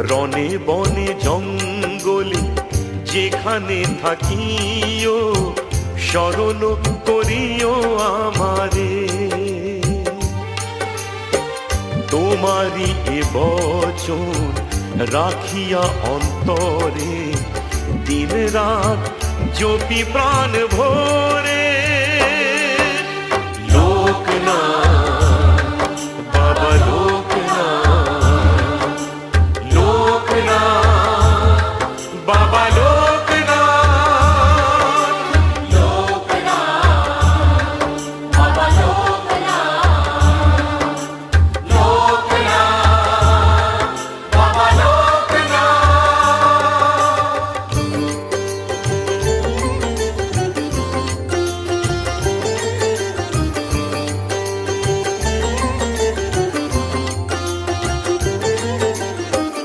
রনে বনে জঙ্গলে যেখানে থাকিও স্মরণ করিও আমারে। তোমারি এ বচন রাখিয়া অন্তরে দিন রাত জপি প্রাণ ভরে। লোকনাথ বাবা